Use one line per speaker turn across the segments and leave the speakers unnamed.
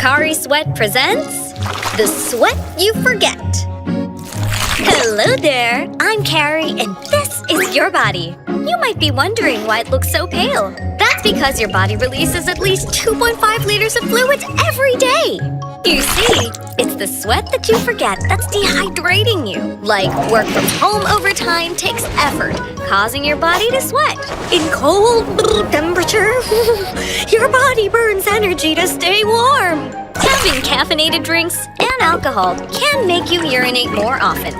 Pocari Sweat presents The Sweat You Forget. Hello there, I'm Carrie, and this is your body. You might be wondering why it looks so pale. That's because your body releases at least 2.5 liters of fluids every day. You see, it's the sweat that you forget that's dehydrating you. Like work from home overtime takes effort, causing your body to sweat. In cold temperature, your body burns energy to stay warm. Having caffeinated drinks and alcohol can make you urinate more often.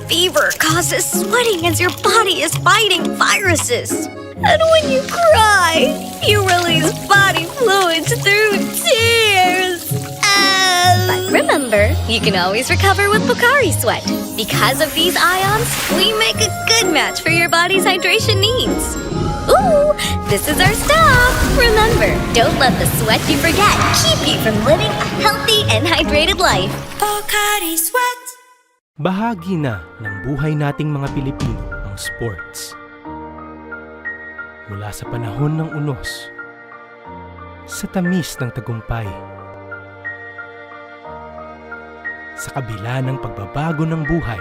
Fever causes sweating as your body is fighting viruses. And when you cry, you release body fluids through tears. But remember, you can always recover with Pocari Sweat. Because of these ions, we make a good match for your body's hydration needs. Ooh, this is our stop. Remember, don't let the sweat you forget keep you from living a healthy and hydrated life. Pocari Sweat.
Bahagi na ng buhay nating mga Pilipino ang sports. Mula sa panahon ng unos, sa tamis ng tagumpay, sa kabila ng pagbabago ng buhay,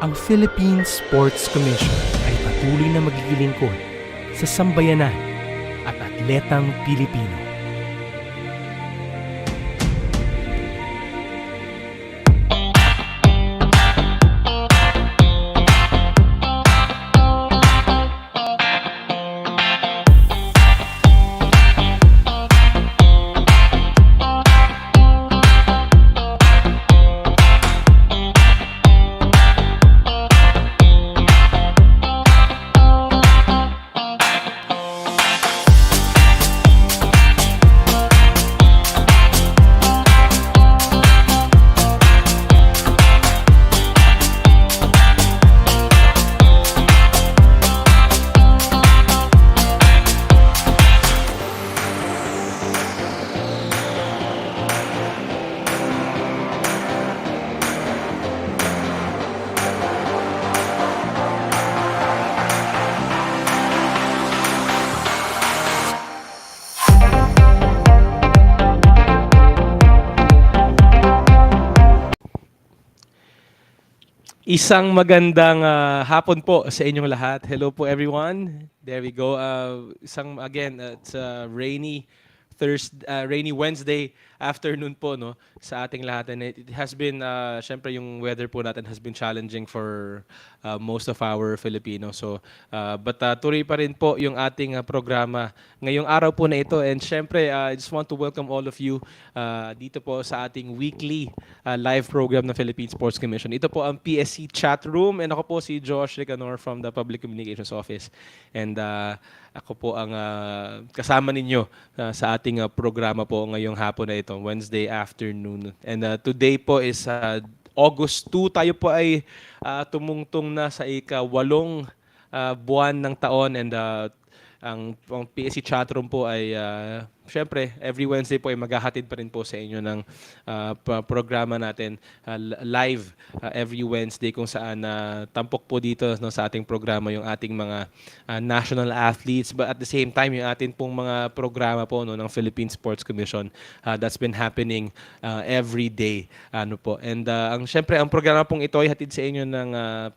ang Philippine Sports Commission ay patuloy na magigilingkod sa sambayanan at atletang Pilipino. Isang magandang hapon po sa inyong lahat. Hello po everyone. There we go. It's a rainy Wednesday afternoon po no sa ating lahat, and it has been syempre yung weather po natin has been challenging for most of our Filipinos. So but tuloy pa rin po yung ating programa ngayong araw po na ito, and syempre I just want to welcome all of you dito po sa ating weekly live program ng Philippine Sports Commission. Ito po ang Psc Chatroom, and ako po si Josh Ricanor from the Public Communications Office, and ako po ang kasama ninyo sa ating programa po ngayong hapon na ito, Wednesday afternoon. And today po is August 2. Tayo po ay tumungtong na sa ika-8 buwan ng taon, and ang PSC Chatroom po ay syempre every Wednesday po ay maghahatid pa rin po sa inyo ng programa natin live every Wednesday, kung saan tampok po dito no, sa ating programa yung ating mga national athletes, but at the same time yung atin pong mga programa po no, ng Philippine Sports Commission that's been happening every day po. And syempre ang programa pong ito ay hatid sa inyo ng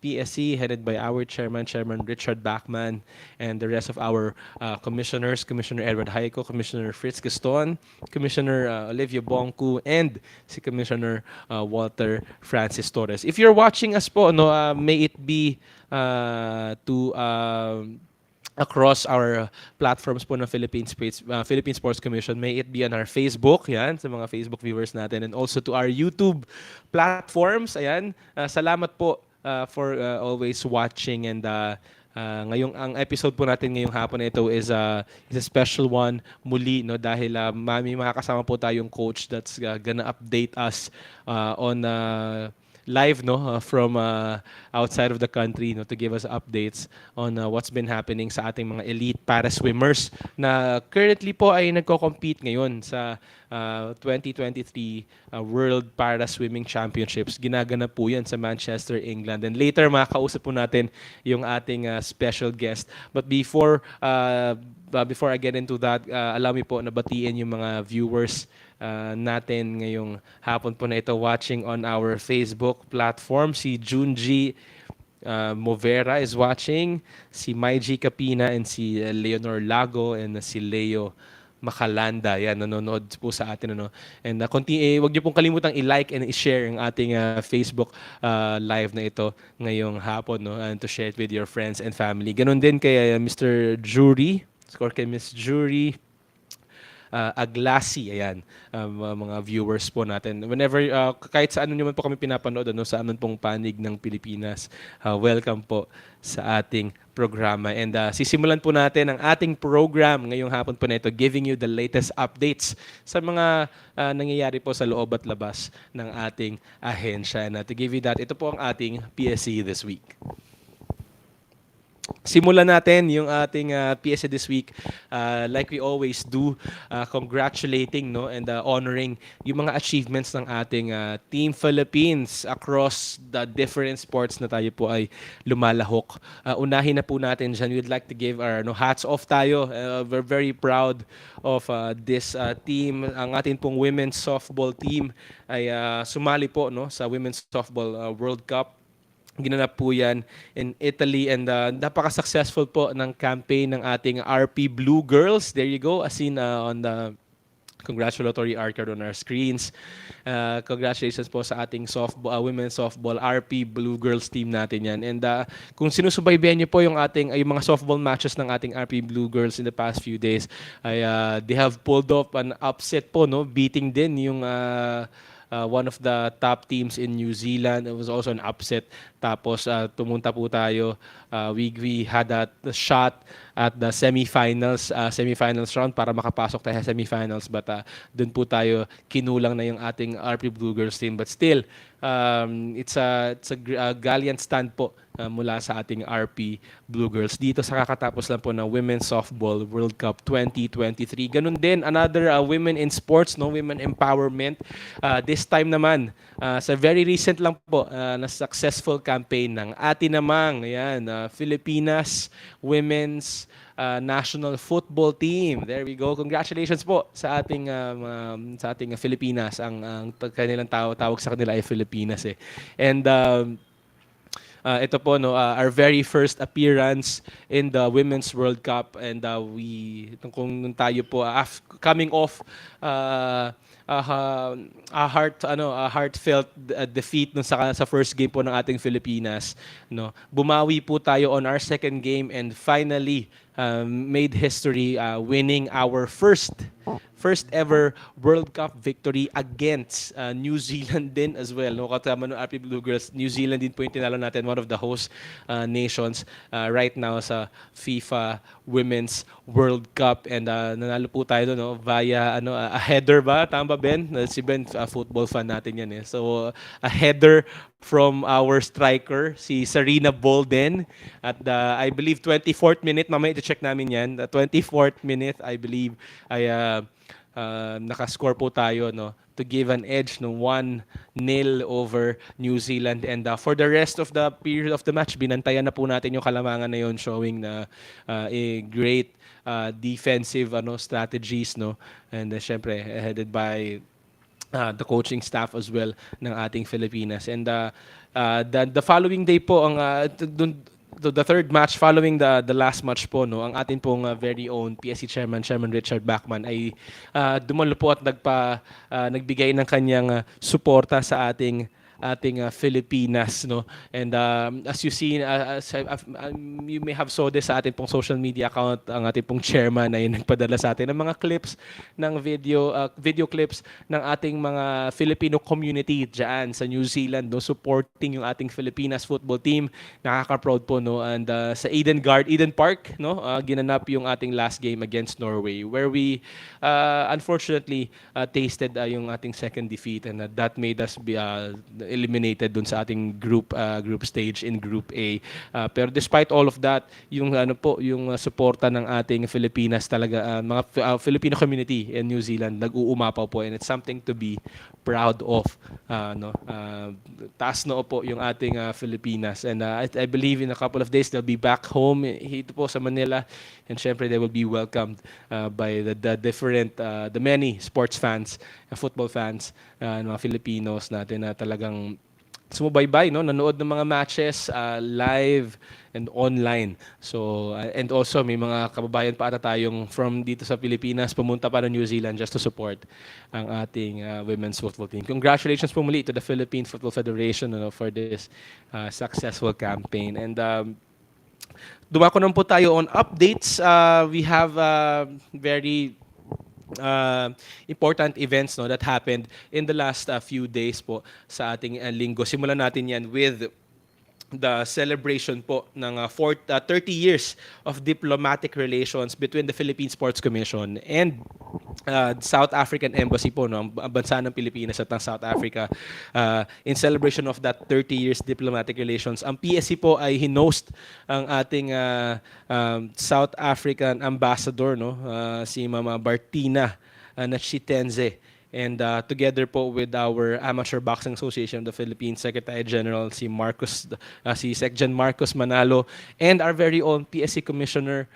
PSC, headed by our Chairman Richard Bachman, and the rest of our commissioners, Commissioner Edward Haico, Commissioner Fritz Gaston, Commissioner Olivia Bongku, and si Commissioner Walter Francis Torres. If you're watching us po, no, may it be across our platforms po ng Philippine Sports Commission, may it be on our Facebook, yan, sa mga Facebook viewers natin, and also to our YouTube platforms. Ayan, salamat po for always watching, and ngayong ang episode po natin ngayong hapon na ito is a special one muli no, dahil may makakasama po tayong coach that's gonna update us on live no from outside of the country no, to give us updates on what's been happening sa ating mga elite para swimmers na currently po ay nagko-compete ngayon sa 2023 World Para Swimming Championships. Ginaganap po yan sa Manchester, England. And later makakausap po natin yung ating special guest. But before before I get into that, allow me po na batiin yung mga viewers natin ngayong hapon po na ito watching on our Facebook platform. Si Junji Movera is watching, si Maiji Capina and si Leonor Lago and si Leo Makalanda. Yan, nanonood po sa atin. Ano. And wag niyo pong kalimutang i-like and i-share ang ating Facebook live na ito ngayong hapon. No? And to share it with your friends and family. Ganon din kay Mr. Jury, score kay Miss Jury, Aglasi, ayan, mga viewers po natin. Whenever, kahit saan nyo man po kami pinapanood, ano, saan man pong panig ng Pilipinas, welcome po sa ating programa. And sisimulan po natin ang ating program ngayong hapon po na ito, giving you the latest updates sa mga nangyayari po sa loob at labas ng ating ahensya. And to give you that, ito po ang ating PSC this week. Simulan natin yung ating PSA this week like we always do, congratulating no and honoring yung mga achievements ng ating Team Philippines across the different sports na tayo po ay lumalahok. Unahin na po natin dyan, we'd like to give our hats off tayo. We're very proud of this team. Ang ating pong women's softball team ay sumali po no sa Women's Softball World Cup. Ginanap po yan in Italy and napaka-successful po ng campaign ng ating RP Blue Girls. There you go, as seen on the congratulatory card on our screens. Congratulations po sa ating women's softball RP Blue Girls team natin yan. And kung sinusubaybayan niyo po yung mga softball matches ng ating RP Blue Girls in the past few days, ay they have pulled off an upset po, no, beating din yung one of the top teams in New Zealand. It was also an upset. Tapos tumunta po tayo. We had a shot at the semifinals round para makapasok tayo sa semifinals. But dun po tayo kinulang na yung ating RP Blue Girls team. But still, it's a gallant stand po mula sa ating RP Blue Girls dito sa kakatapos lang po ng Women's Softball World Cup 2023. Ganun din, another women in sports, no, women empowerment. This time naman, sa very recent lang po na successful campaign ng atin namang Filipinas Women's National Football Team. There we go. Congratulations po sa ating Filipinas. Ang kanilang tawag sa kanila ay Filipinas eh. And ito po no, our very first appearance in the Women's World Cup, and kung tayo po coming off a heartfelt defeat sa first game po ng ating Filipinas, no. Bumawi po tayo on our second game and finally made history, winning our first ever World Cup victory against New Zealand din as well. No, kasama ng RP Blue Girls, New Zealand din po yung tinalo natin, one of the host nations right now sa FIFA Women's World Cup, and nanalo po tayo no via a header ba? Tama ba, Ben? Si Ben football fan natin yan eh. So a header from our striker, si Sarina Bolden at the, I believe, 24th minute. Mamaya i-check namin yan. The 24th minute, I believe, ay nakascore po tayo no to give an edge no 1-0 over New Zealand, and for the rest of the period of the match binantayan na po natin yung kalamangan na yon, showing na a great defensive strategies no, and syempre headed by the coaching staff as well ng ating Filipinas. And the following day po ang the third match following the last match po no, ang atin pong very own PSC Chairman Richard Bachman ay dumalo po at nagbigay ng kanyang suporta sa ating Filipinas no, and as you see you may have saw this sa ating pong social media account, ang ating pong chairman ay nagpadala sa atin ng mga clips ng video clips ng ating mga Filipino community diyan sa New Zealand no, supporting yung ating Filipinas football team. Nakaka-proud po no, and sa Eden Park no, ginanap yung ating last game against Norway, where we unfortunately tasted yung ating second defeat, and that made us eliminated dun sa ating group stage in Group A. Pero despite all of that, yung ano po, yung suporta ng ating Filipinas talaga, mga Filipino community in New Zealand nag-uumapaw po, and it's something to be proud of. No, taas noo po yung ating Filipinas, and I believe in a couple of days they'll be back home dito po sa Manila, and syempre they will be welcomed by the different the many sports fans, football fans, mga Filipinos natin na talagang sumubaybay, no, nanood ng mga matches live and online. So and also may mga kababayan pa ata tayong from dito sa Pilipinas pumunta pa ng New Zealand just to support ang ating women's football team. Congratulations po muli to the Philippine Football Federation, for this successful campaign. And dumako naman po tayo on updates. We have very important events, no, that happened in the last few days po sa ating linggo. Simulan natin yan with the celebration po ng 30 years of diplomatic relations between the Philippine Sports Commission and South African Embassy po, no, ang bansa ng Pilipinas at ng South Africa. In celebration of that 30 years diplomatic relations, ang PSC po ay hinost ang ating South African ambassador, no, si Mama Bartina Nachitenze. And together po with our Amateur Boxing Association of the Philippines Secretary General si Secgen Marcos Manalo, and our very own PSC Commissioner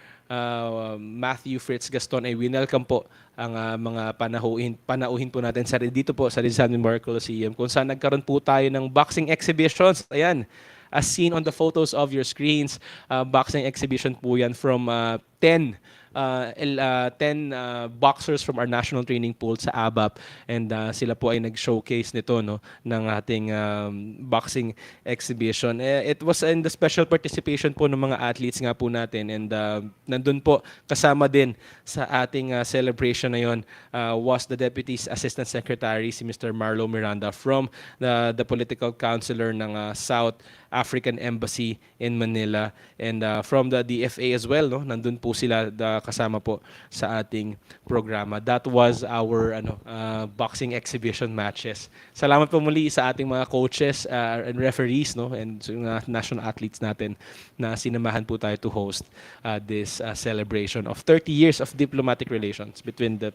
Matthew Fritz Gaston, ay winelcome po ang mga panauhin po natin dito po sa Rizal Memorial Coliseum, kung saan nagkaroon po tayo ng boxing exhibitions. Ayan, as seen on the photos of your screens, boxing exhibition po yan from 10 boxers from our national training pool sa ABAP, and sila po ay nag-showcase nito, no, ng ating boxing exhibition. It was in the special participation po ng mga athletes nga po natin, and nandun po kasama din sa ating celebration na yon was the Deputy Assistant Secretary, si Mr. Marlo Miranda from the political counselor ng South African Embassy in Manila, and from the DFA as well, no, nandun po sila kasama po sa ating programa. That was our boxing exhibition matches. Salamat po muli sa ating mga coaches and referees, no, and national athletes natin na sinamahan po tayo to host this celebration of 30 years of diplomatic relations between the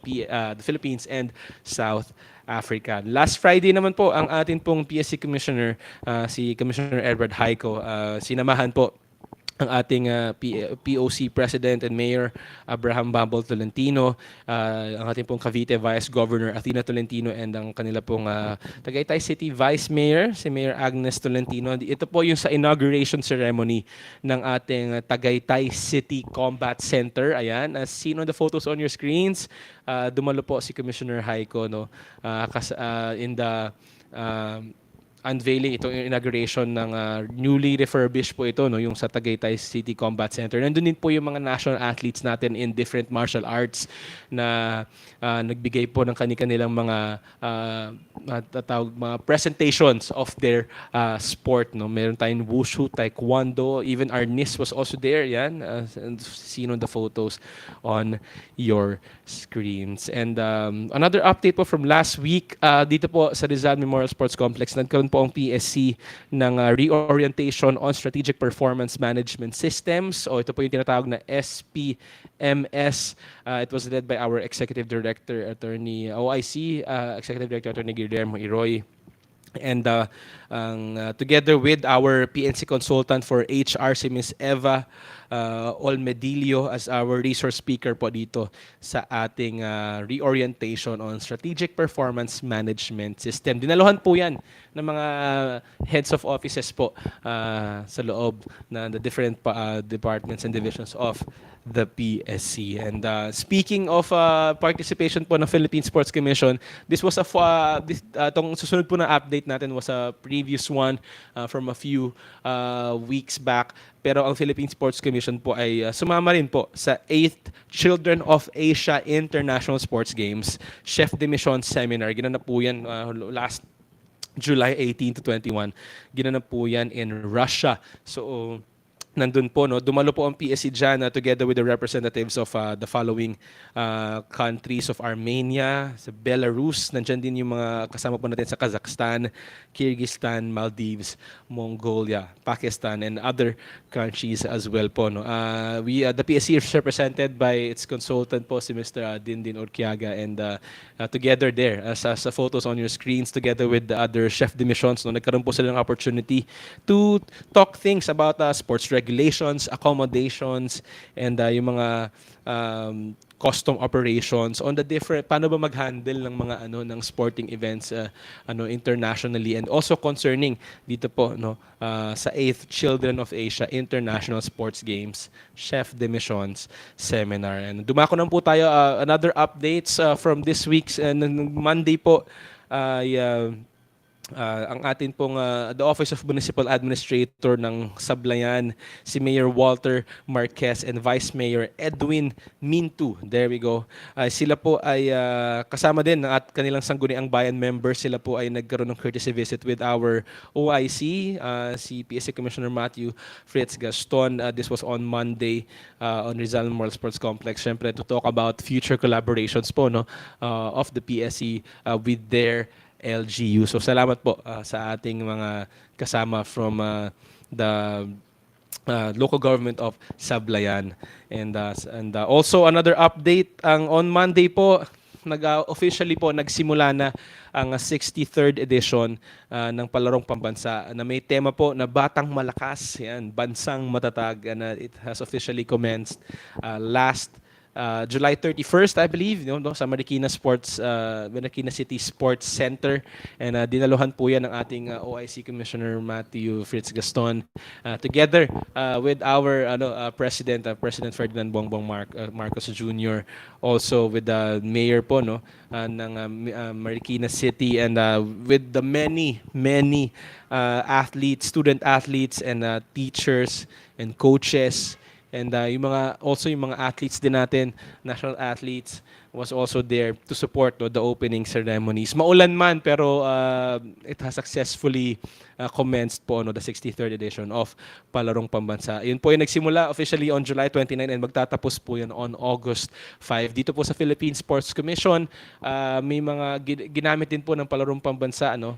Philippines and South Africa. Last Friday naman po ang atin pong PSC Commissioner, si Commissioner Edward Haico, sinamahan po ang ating POC President and Mayor Abraham Bambol Tolentino, ang ating pong Cavite Vice Governor Athena Tolentino, and ang kanila pong Tagaytay City Vice Mayor, si Mayor Agnes Tolentino. Ito po yung sa inauguration ceremony ng ating Tagaytay City Combat Center. Ayan, as seen on the photos on your screens, dumalo po si Commissioner Haico, no, in the unveiling, itong inauguration ng newly refurbished po ito, no, yung sa Tagaytay City Combat Center. Nandun din po yung mga national athletes natin in different martial arts na nagbigay po ng kanilang mga mga presentations of their sport, no. Meron tayong wushu, taekwondo, even our NIS was also there, yan, seen on the photos on your screens. And another update po from last week, dito po sa Rizal Memorial Sports Complex, nagkaroon po ang PSC ng reorientation on strategic performance management systems, o ito po yung tinatawag na SPMS. It was led by our Executive Director, Attorney OIC, Executive Director Attorney Guillermo Iroy. And together with our PNC consultant for HR, si Ms. Eva Olmedillo, as our resource speaker po dito sa ating reorientation on strategic performance management system. Dinaluhan po yan ng mga heads of offices po sa loob na the different departments and divisions of the PSC. And speaking of participation po ng Philippine Sports Commission, this was itong susunod po na update natin was a previous one from a few weeks back. Pero ang Philippine Sports Commission po ay sumama rin po sa 8th Children of Asia International Sports Games Chef de Mission Seminar. Ginanap po yan last July 18 to 21. Ginanap po yan in Russia. So nandun po, no? Dumalo po ang PSC dyan together with the representatives of the following countries of Armenia, sa Belarus, nandyan din yung mga kasama po natin sa Kazakhstan, Kyrgyzstan, Maldives, Mongolia, Pakistan, and other countries as well po, no? The PSC is represented by its consultant po, si Mr. Dindin Urquiaga, and together there, sa photos on your screens, together with the other chef de missions, no? Nagkaroon po sila ng opportunity to talk things about sports regulations, accommodations, and yung mga custom operations on the different paano ba mag-handle ng mga ng sporting events internationally, and also concerning dito po sa 8th Children of Asia International Sports Games Chef de Missions Seminar. And dumako na po tayo another updates from this week's Monday po ay ang atin pong the Office of Municipal Administrator ng Sablayan, si Mayor Walter Marquez and Vice Mayor Edwin Mintu. There we go. Sila po ay kasama din at kanilang sangguniang bayan members. Sila po ay nagkaroon ng courtesy visit with our OIC, si PSC Commissioner Matthew Fritz Gaston. This was on Monday on Rizal Memorial Sports Complex. Siyempre, to talk about future collaborations po of the PSC with their LGU. So salamat po sa ating mga kasama from the local government of Sablayan. And also another update, on Monday po officially po nagsimula na ang 63rd edition ng Palarong Pambansa na may tema po na Batang Malakas, yan, Bansang Matatag, and it has officially commenced last July 31st, I believe, sa Marikina City Sports Center. And dinaluhan po yan ng ating OIC Commissioner Matthew Fritz Gaston together with our President Ferdinand Bongbong Marcos Jr., also with the mayor po ng Marikina City, and with the many athletes, student athletes, and teachers and coaches. And yung mga athletes din natin, national athletes, was also there to support the opening ceremonies. Maulan man, pero it has successfully commenced po the 63rd edition of Palarong Pambansa. Yun po yung nagsimula officially on July 29 and magtatapos po yun on August 5. Dito po sa Philippine Sports Commission, may mga ginamit din po ng Palarong Pambansa ang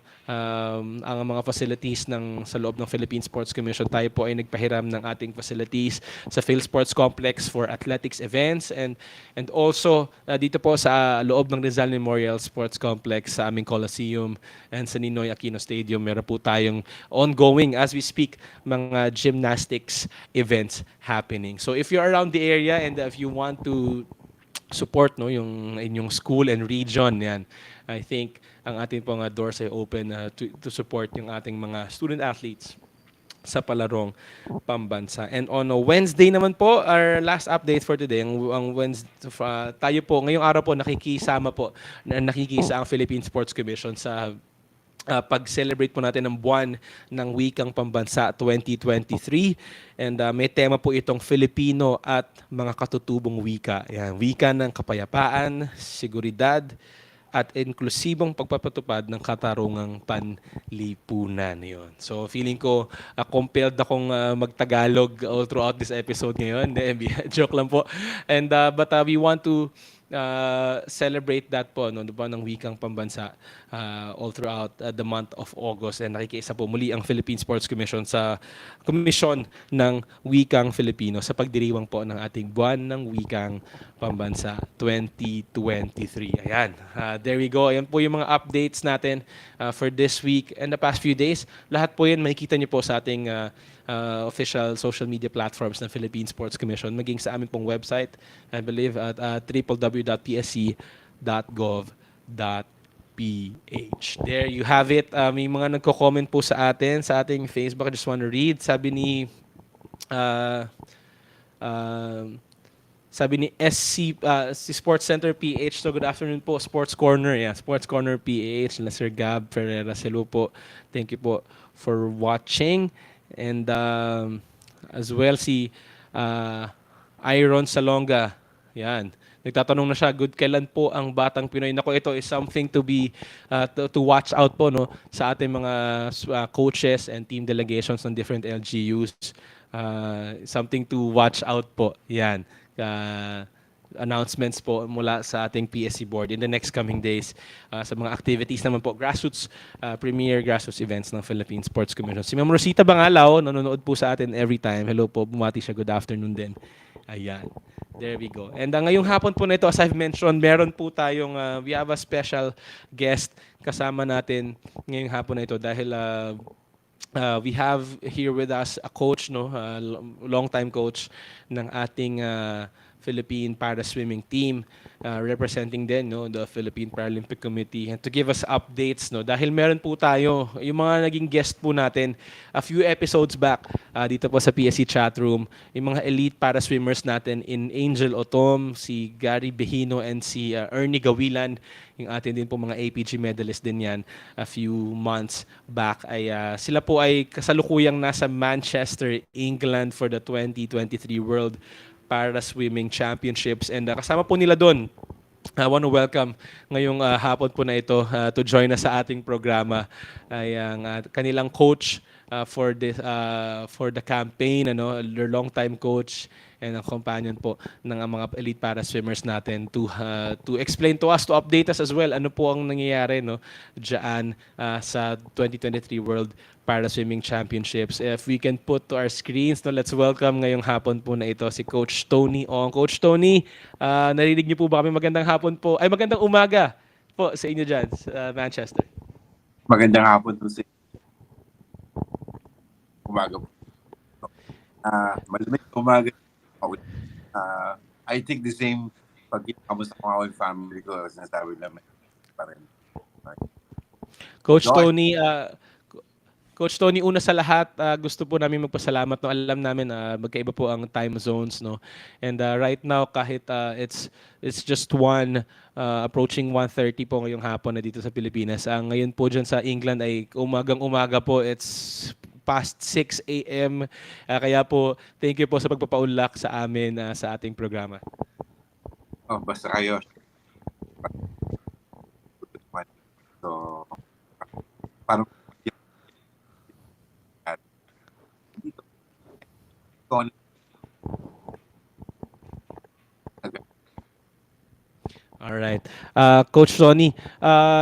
mga facilities sa loob ng Philippine Sports Commission. Tayo po ay nagpahiram ng ating facilities sa Phil Sports Complex for athletics events, and also dito po sa loob ng Rizal Memorial Sports Complex sa aming Coliseum and sa Ninoy Aquino Stadium, meron po tayong ongoing, as we speak, mga gymnastics events happening. So if you're around the area and if you want to support yung inyong school and region, yan, I think ang ating pong doors ay open to support yung ating mga student athletes sa Palarong Pambansa. And on Wednesday naman po, our last update for today, ang Wednesday, tayo po, ngayong araw po, nakikisa ang Philippine Sports Commission sa pag-celebrate po natin ng buwan ng Wikang Pambansa 2023. And may tema po itong Filipino at mga katutubong wika. Yan, wika ng kapayapaan, seguridad, at inklusibong pagpapatupad ng katarungang panlipunan. Yun. So feeling ko compelled akong magtagalog all throughout this episode ngayon. Joke lang po. And but we want to celebrate that po ng Wikang Pambansa all throughout the month of August, and nakikiisa po muli ang Philippine Sports Commission sa Komisyon ng Wikang Filipino sa pagdiriwang po ng ating buwan ng Wikang Pambansa 2023. Ayan, there we go. Ayan po yung mga updates natin for this week and the past few days. Lahat po yan makikita niyo po sa ating official social media platforms ng Philippine Sports Commission, maging sa aming pong website, I believe at www.psc.gov.ph. There you have it. May mga nagko-comment po sa atin sa ating Facebook. I just want to read. Sabi ni si Sports Center PH. So good afternoon po, Sports Corner. Yeah, Sports Corner PH. Sir Gab Ferreira. Hello po. Thank you po for watching. And as well si Iron Salonga. Yan. Nagtatanong na siya, good kailan po ang Batang Pinoy? Nako, ito is something to be to watch out po sa ating mga coaches and team delegations ng different LGUs. something to watch out po. Yan. Uh, Announcements po mula sa ating PSC board in the next coming days sa mga activities naman po, grassroots, premier grassroots events ng Philippine Sports Commission. Si Ma'am Rosita Bangalaw, nanonood po sa atin every time. Hello po, bumati siya, good afternoon din. Ayan. There we go. And ngayong hapon po na ito, as I've mentioned, meron po tayong, we have a special guest kasama natin ngayong hapon na ito dahil we have here with us a coach, no, long time coach ng ating Philippine para swimming team, representing din, no, the Philippine Paralympic Committee, and to give us updates, no, dahil meron po tayo yung mga naging guest po natin a few episodes back dito po sa PSC Chatroom, yung mga elite para swimmers natin in Angel Otom, si Gary Behino and si Ernie Gawilan, yung atin din po mga APG medalist din yan a few months back, ay sila po ay kasalukuyang nasa Manchester, England for the 2023 World para Swimming Championships, and kasama po nila doon. I want to welcome ngayong hapon po na ito to join us sa ating programa ay ang kanilang coach for the campaign, ano, their long time coach and ang companion po ng mga elite para swimmers natin to explain to us, to update us as well ano po ang nangyayari, no, diyan sa 2023 World para Swimming Championships. If we can put to our screens, no, let's welcome ngayong hapon po na ito si Coach Tony Ong. Coach Tony, narinig niyo po ba kami? Magandang hapon po. Ay, magandang umaga po sa inyo dyan sa Manchester.
Magandang hapon po sa umaga po. Malamig umaga. I think the same pag kamusta ko ako yung family ko, sinasabi naman pa rin.
Coach Tony, Coach Tony, una sa lahat, gusto po namin magpasalamat, no. Alam namin magkaiba po ang time zones, no. And right now kahit it's just approaching 1:30 po ngayong hapon na dito sa Pilipinas. Ngayon po diyan sa England ay umagang-umaga po. It's past 6 a.m. Kaya po thank you po sa pagpapaunlak sa amin sa ating programa.
Oh, basta kayo. So, parang
All right. Coach Ronnie,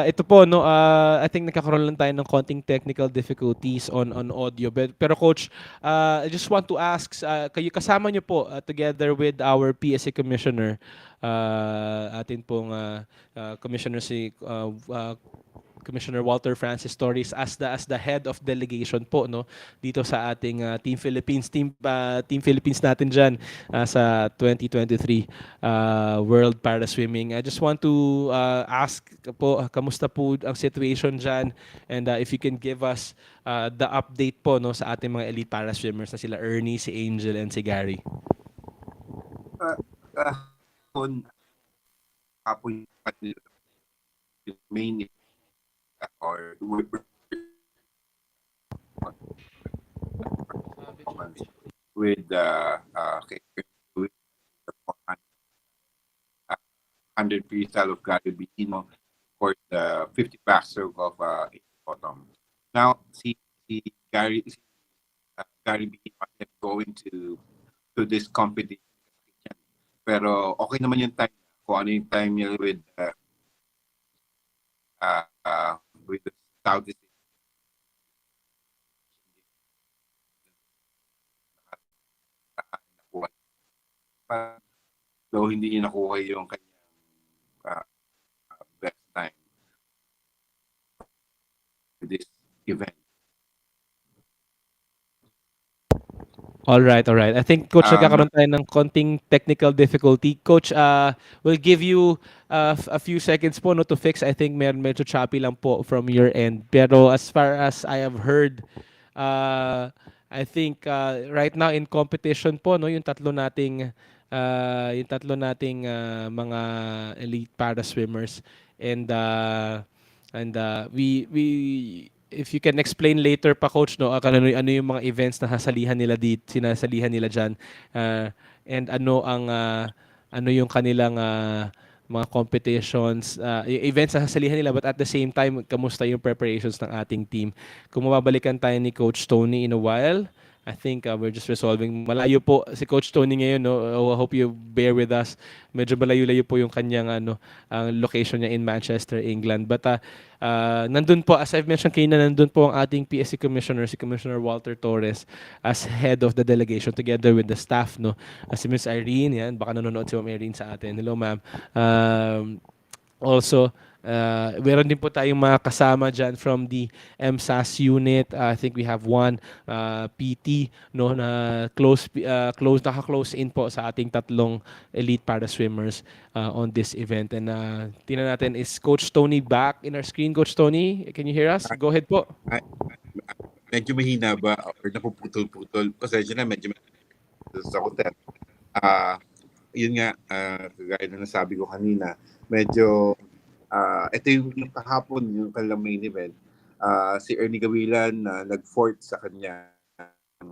ito po, no, I think nagkakaroon lang tayo ng konting technical difficulties on audio. Pero Coach, I just want to ask, kayo kasama niyo po together with our PSA Commissioner, atin pong Commissioner si Commissioner Walter Francis Torres as the head of delegation po, no, dito sa ating Team Philippines natin diyan sa 2023 World Para Swimming. I just want to ask po, kamusta po ang situation diyan, and if you can give us the update po, no, sa ating mga elite para swimmers na sila Ernie, si Angel and si Gary.
Hapon yung main or with 100 freestyle of Gary Behino for the 50 backstroke of bottom. Now, see Gary Behino going to this competition. Pero okay naman yung time, kung ano yung time niya with the Southeast so hindi niya nakuha yung kanyang best time for this event.
All right. I think Coach, nagkakaroon tayo ng konting technical difficulty. Coach, we'll give you a few seconds po, no, to fix. I think medyo choppy lang po from your end. Pero as far as I have heard, I think right now in competition po, no, yung tatlo nating mga elite para swimmers, and we if you can explain later pa, Coach, no, ano yung mga events na sinasalihan nila diyan, and ano yung kanilang mga competitions, events na sasalihan nila, but at the same time, kamusta yung preparations ng ating team. Kung mababalikan tayo ni Coach Tony in a while, I think we're just resolving. Malayo po si Coach Tony ngayon, no? I hope you bear with us. Medyo malayo-layo po yung kanyang ang location niya in Manchester, England. But nandun po, as I've mentioned kanina, nandun po ang ating PSC Commissioner, si Commissioner Walter Torres, as head of the delegation together with the staff, no? Si Miss Irene, yan, baka nanonood si Ma'am Irene sa atin. Hello, ma'am. Also, meron din po tayong mga kasama dyan from the MSAS unit. I think we have one PT, no, na naka-close in po sa ating tatlong elite para swimmers on this event. And tingnan natin, is Coach Tony back in our screen? Coach Tony, can you hear us? Go ahead po.
Ay, medyo mahina ba or napuputol-putol? Pasensya na, medyo sa hotel. Yun nga, kagaya na nasabi ko kanina, medyo, ito yung kahapon, yung kanilang main event, si Ernie Gawilan na nag-fourth sa kanya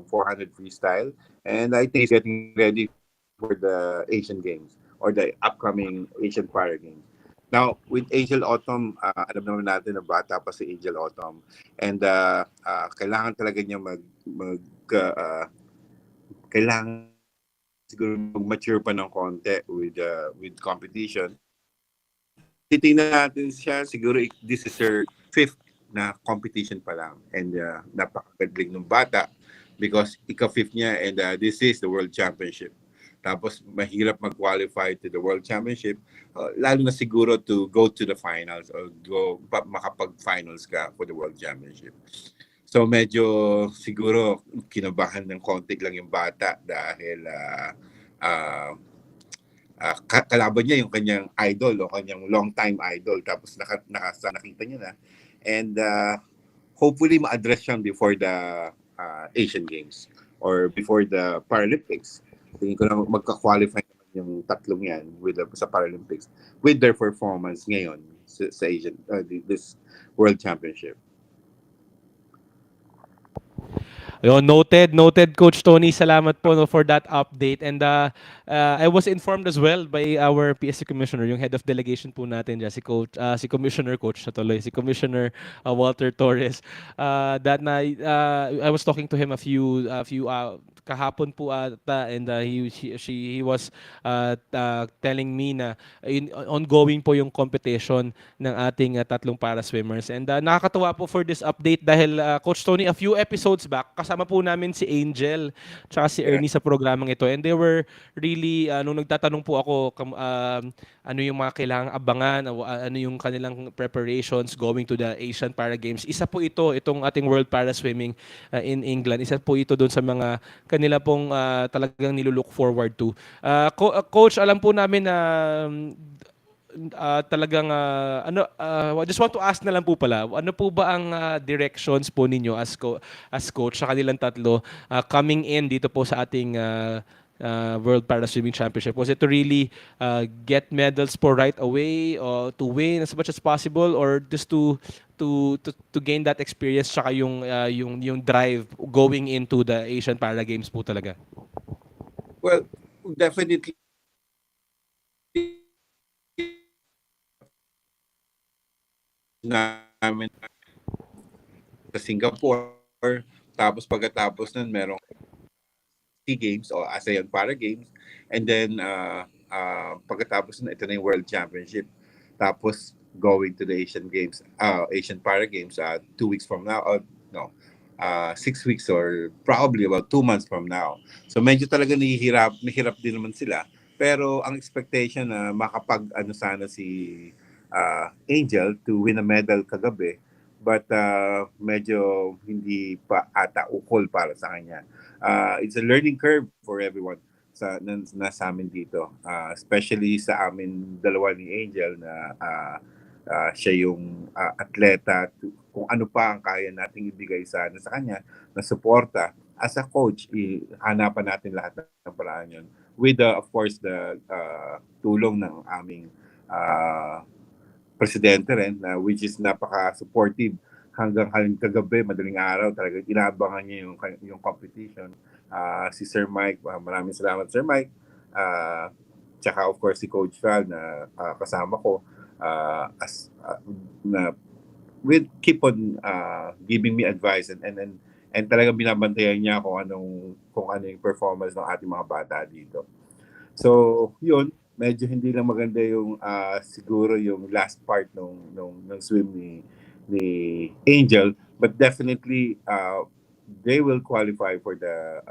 400 freestyle, and I think he's getting ready for the Asian Games or the upcoming Asian Para Games. Now, with Angel Autumn, alam naman natin na bata pa si Angel Autumn, and kailangan talaga niya kailangan siguro mag-mature pa ng konti with competition. Titingnan natin siya, siguro this is her fifth na competition pa lang, and napakagaling ng bata because ika-fifth niya, and this is the World Championship. Tapos mahirap mag-qualify to the World Championship, lalo na siguro to go to the finals or makapag-finals ka for the World Championship. So medyo siguro kinabahan ng konti lang yung bata dahil kalaban niya yung kanyang idol o kanyang long-time idol, tapos nakita niya na, and hopefully ma-address siya before the Asian Games or before the Paralympics. Tingin ko na magka-qualify naman yung tatlong yan sa Paralympics with their performance ngayon sa Asian this World Championship.
Noted, noted, Coach Tony. Salamat po, no, for that update. And I was informed as well by our PSC Commissioner, yung head of delegation po natin dyan, si Commissioner Coach na tuloy, si Commissioner Walter Torres, that I was talking to him a few kahapon po ata, and he was telling me na ongoing po yung competition ng ating tatlong para swimmers. And nakakatuwa po for this update dahil Coach Tony, a few episodes back, kasama po namin si Angel tsaka si Ernie sa programang ito, and they were really nung nagtatanong po ako ano yung mga kailangang abangan, ano yung kanilang preparations going to the Asian Para Games. Isa po itong ating World Para Swimming in England. Isa po ito doon sa mga kanila pong talagang nilulook forward to. Coach, alam po namin na talagang just want to ask na lang po pala, ano po ba ang directions po ninyo as coach sa kanilang tatlo coming in dito po sa ating World Para Swimming Championship? Was it to really get medals for right away or to win as much as possible, or just to gain that experience tsaka yung drive going into the Asian Para Games po talaga?
Well, definitely namin sa Singapore, tapos pagkatapos nun merong SEA Games o ASEAN Para Games, and then pagkatapos nun ito na yung World Championship, tapos going to the Asian Games, Asian Para Games 2 weeks from now, 6 weeks or probably about 2 months from now. So medyo talaga nahihirap din naman sila, pero ang expectation na sana si Angel to win a medal kagabi, but medyo hindi pa ata ukol para sa kanya. It's a learning curve for everyone nasa amin dito, especially sa amin dalawa ni Angel na siya yung atleta, kung ano pa ang kaya nating ibigay sa kanya na suporta. As a coach, hanapan natin lahat ng paraan yun with of course the tulong ng aming presidente rin, which is napaka-supportive hanggang kagabi, madaling araw, talaga inaabangan niya yung competition. Si Sir Mike, maraming salamat Sir Mike. Tsaka of course si Coach Val na kasama ko, na will keep on giving me advice and And talagang binabantayan niya kung ano yung performance ng ating mga bata dito. So, yun, medyo hindi lang maganda yung siguro yung last part ng swim ni Angel, but definitely they will qualify for the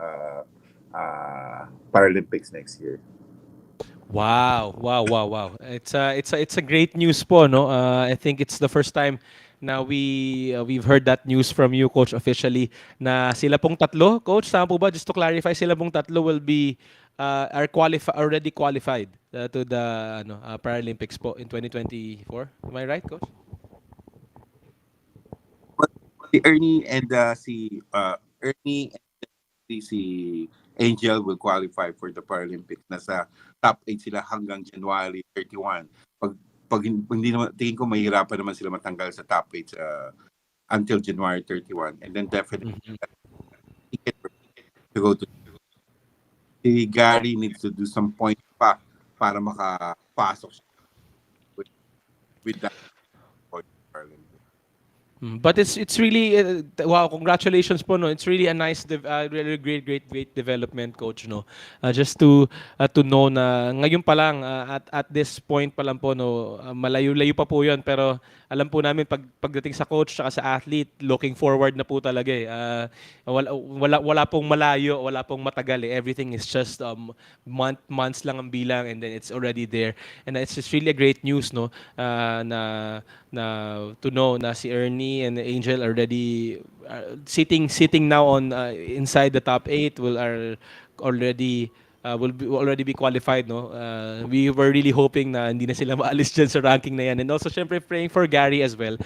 Paralympics next year.
Wow, wow, wow, wow. It's a great news po, no? I think it's the first time na we've heard that news from you, coach, officially na sila pong tatlo, coach, tama po ba? Just to clarify, sila pong tatlo will be already qualified to the Paralympics po in 2024. Am I right, coach?
But si Ernie and Ernie si Angel will qualify for the Paralympics. Nasa top 8 sila hanggang January 31. Hindi naman, tingin ko mahirapan naman sila matanggal sa top 8 until January 31. And then definitely
Mhm.
ticket to go to. Si Gary needs to do some points pa para makapasok siya with that point Paralympics.
But it's really wow, congratulations po, no. It's really a nice really great development, coach, no. Just to know na ngayon pa lang at this point pa lang po, no, malayo-layo pa po 'yon, pero alam po namin pagdating sa coach at sa athlete, looking forward na po talaga eh. Wala pong malayo, wala pong matagal eh. Everything is just months lang ang bilang, and then it's already there. And it's just really a great news, no, na to know na si Ernie and Angel already sitting now on inside the top 8 already will already be qualified, no. We were really hoping na hindi na sila maalis dyan sa ranking na yan, and also syempre praying for Gary as well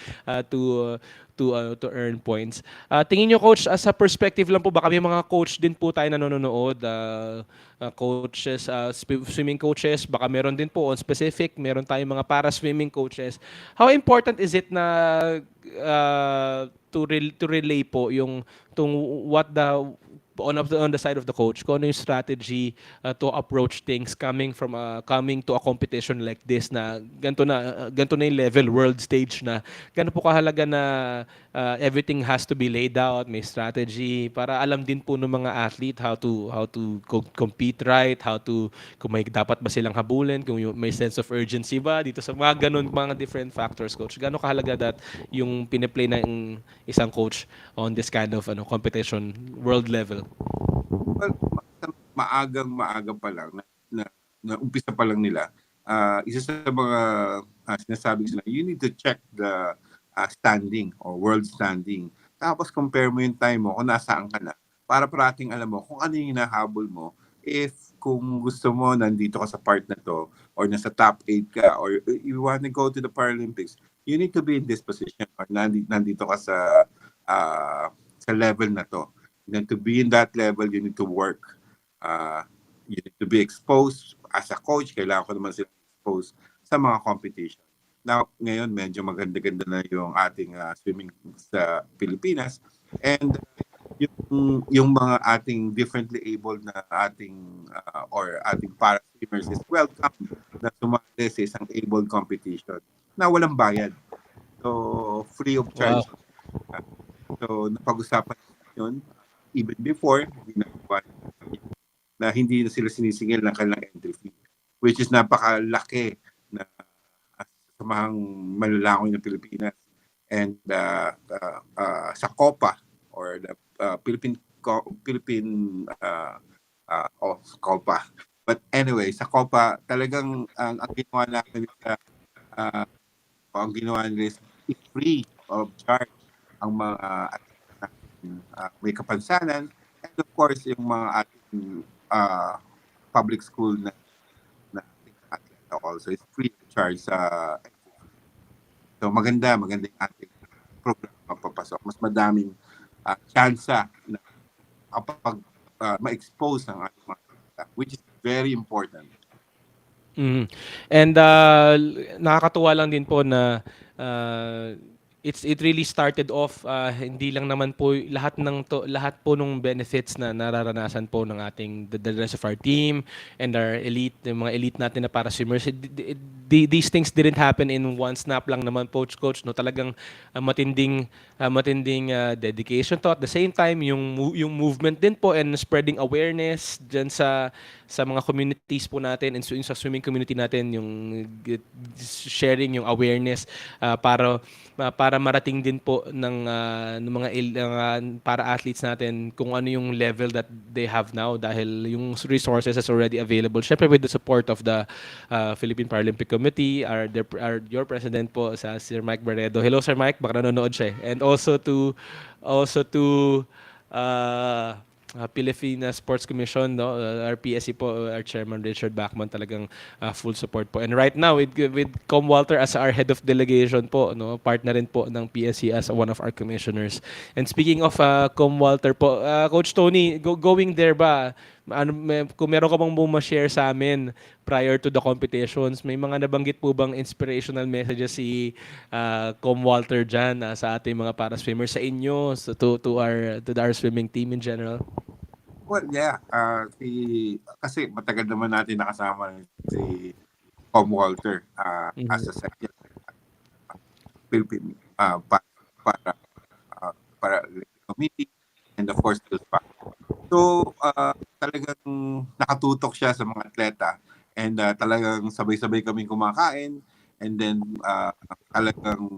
to earn points. Tingin nyo, coach, sa perspective lang po, baka may mga coach din po tayo nanonood, coaches, swimming coaches, baka meron din po on specific, meron tayong mga para swimming coaches. How important is it na to relay po yung what the on the side of the coach, kung ano yung strategy to approach things coming to a competition like this na ganito na yung level, world stage na ganito po kahalaga na everything has to be laid out, may strategy para alam din po ng mga athlete how to compete right, kung may dapat ba silang habulin, kung may sense of urgency ba dito sa mga ganun, mga different factors, coach. Gaano kahalaga that yung pine-play ng isang coach on this kind of competition world level?
Well, maaga pa lang na umpisa pa lang nila. Isa sa mga sinasabi ko na you need to check the standing or world standing. Tapos compare mo yung time mo kung nasaan ka na para parating alam mo kung ano yung hinahabol mo. If kung gusto mo nandito ka sa part na to or nasa top 8 ka or you want to go to the Paralympics, you need to be in this position or nandito ka sa level na to. And to be in that level, you need to work. You need to be exposed. As a coach, kailangan ko naman sila exposed sa mga competition. Now, ngayon, medyo maganda-ganda na yung ating swimming sa Pilipinas. And yung mga ating differently abled na ating or ating para-swimmers is welcome na sumali sa isang abled competition na walang bayad. So, free of charge.
Wow.
So, napag-usapan yun even before, ginagawa na hindi na sila sinisingil ng kanilang entry fee, which is napakalaki na samahang malalakoy ng Pilipinas. And sa COPA or the Philippine COPA. But anyway, sa COPA, talagang ang ginawa namin ang ginawa nila is free of charge ang mga may kapansanan, and of course yung mga ating public school na Atlanta also is free of charge sa so maganda yung ating program papasok. Mas madaming tsansa na kapag ma-expose ang ating mga bata, which is very important.
Mhm. And nakakatuwa lang din po na it really started off hindi lang naman po lahat po ng benefits na nararanasan po ng ating the rest of our team and our elite, yung mga elite natin na para swimmers, it these things didn't happen in one snap lang naman, coach, no? Talagang matinding dedication to. At the same time, yung movement din po and spreading awareness dyan sa mga communities po natin and sa swimming community natin, yung sharing yung awareness para marating din po ng mga para athletes natin kung ano yung level that they have now, dahil yung resources is already available. Syempre with the support of the Philippine Paralympic Committee, your president po, sa Sir Mike Barredo. Hello Sir Mike, baka nanonood siya. And also to uh, Philippine Sports Commission, no, our PSC po, our chairman Richard Bachman, talagang full support po. And right now with Com Walter as our head of delegation po, no, part na rin po ng PSC as one of our commissioners. And speaking of Com Walter po, Coach Tony, going there ba, kung meron ka bang ma-share sa amin prior to the competitions, may mga nabanggit po bang inspirational messages si Com Walter dyan sa ating mga para swimmers, sa inyo, to our swimming team in general?
Well, yeah. Kasi matagal naman natin nakasama si Tom Walter as a second Philippine para committee, and of course the SPA. So talagang nakatutok siya sa mga atleta, and talagang sabay-sabay kaming kumakain, and then talagang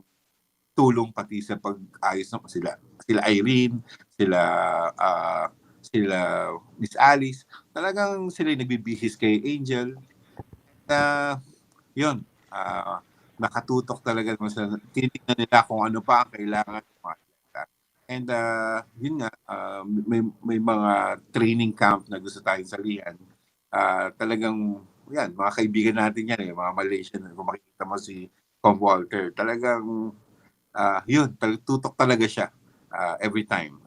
tulong pati sa pag-ayos ng sila Irene, uh, sila Miss Alice, talagang sila yung nagbibihis kay Angel. Yun, nakatutok talaga naman sa tinitingnan nila kung ano pa ang kailangan ng mga atleta. And yun nga, may mga training camp na gusto tayong salihan. Talagang, yan, mga kaibigan natin yan, mga Malaysian, kung makikita mo si Com Walter, talagang, yun, tutok talaga siya every time.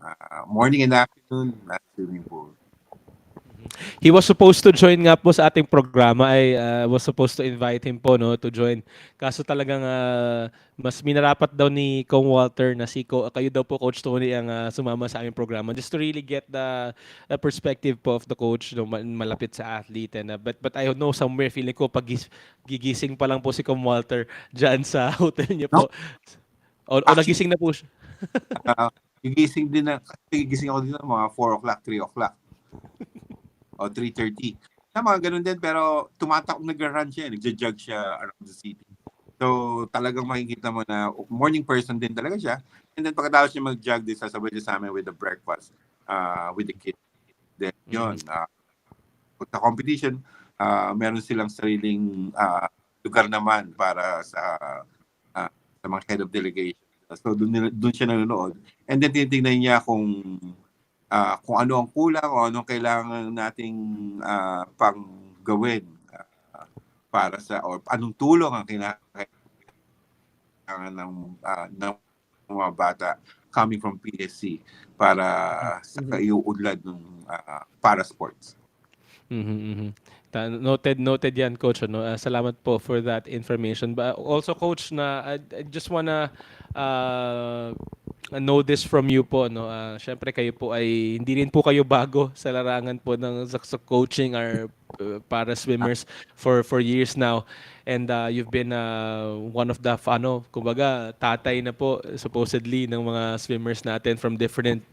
Morning and afternoon, at swimming pool.
He was supposed to join nga po sa ating programa. I was supposed to invite him po, no, to join. Kaso talagang mas minarapat daw ni Kong Walter na kayo daw po, Coach Tony, ang sumama sa aming programa, just to really get the perspective po of the coach, no, malapit sa athlete. And but I know somewhere, feeling ko pag gigising pa lang po si Kong Walter dyan sa hotel niya
No?
po. O
Actually,
nagising na po siya.
gigising ako din ng mga 4 o'clock, 3 o'clock. O 3:30. Mga ganun din, pero nag-run siya, nagja-jog siya around the city. So talagang makikita mo na morning person din talaga siya. And then pagkatapos niya mag-jog din, sasabay niya sa amin with the breakfast with the kids. Then yun, sa competition, meron silang sariling lugar naman para sa mga head of delegation. So doon siya nanonood. And then tinitingnan niya kung ano ang kulang o anong kailangan nating pang gawin para or anong tulong ang kailangan ng mga bata coming from PSC para sa kaiuudlad ng para sports.
Noted yan, Coach. Ano? Salamat po for that information. But also, Coach, na I just wanna know this from you po. No? Syempre kayo po ay hindi rin po kayo bago sa larangan po ng sa coaching or para swimmers for years now. And you've been one of the kumbaga tatay na po supposedly ng mga swimmers natin from different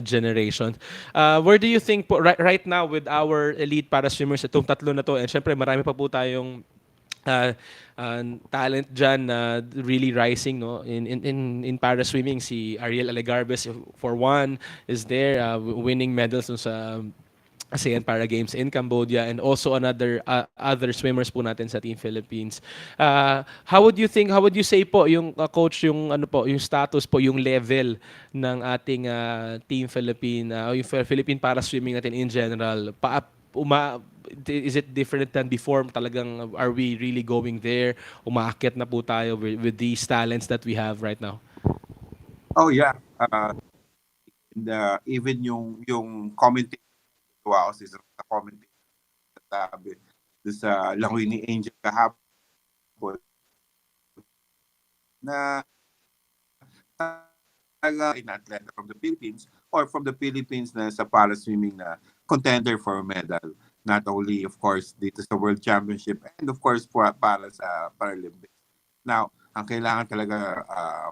generation. Where do you think po right now with our elite para swimmers, itong tatlo na to, and syempre marami pa po tayong talent dyan na really rising, no, in para swimming. Si Ariel Alegarbes for one is there winning medals sa ASEAN Para Games in Cambodia, and also other swimmers po natin sa Team Philippines. How would you say po yung coach, yung yung status po, yung level ng ating Team Philippine, yung Philippine Para Swimming natin in general? Is it different than before? Talagang are we really going there? Umaakyat na po tayo with these talents that we have right now?
Oh yeah. And even yung commenting ko sa commenting sabi sa langoy ni Angel kahapon na in atleta from the Philippines or from the Philippines na sa para swimming na contender for medal. not only of course dito sa World Championship and of course para sa Paralympics. Now, ang kailangan talaga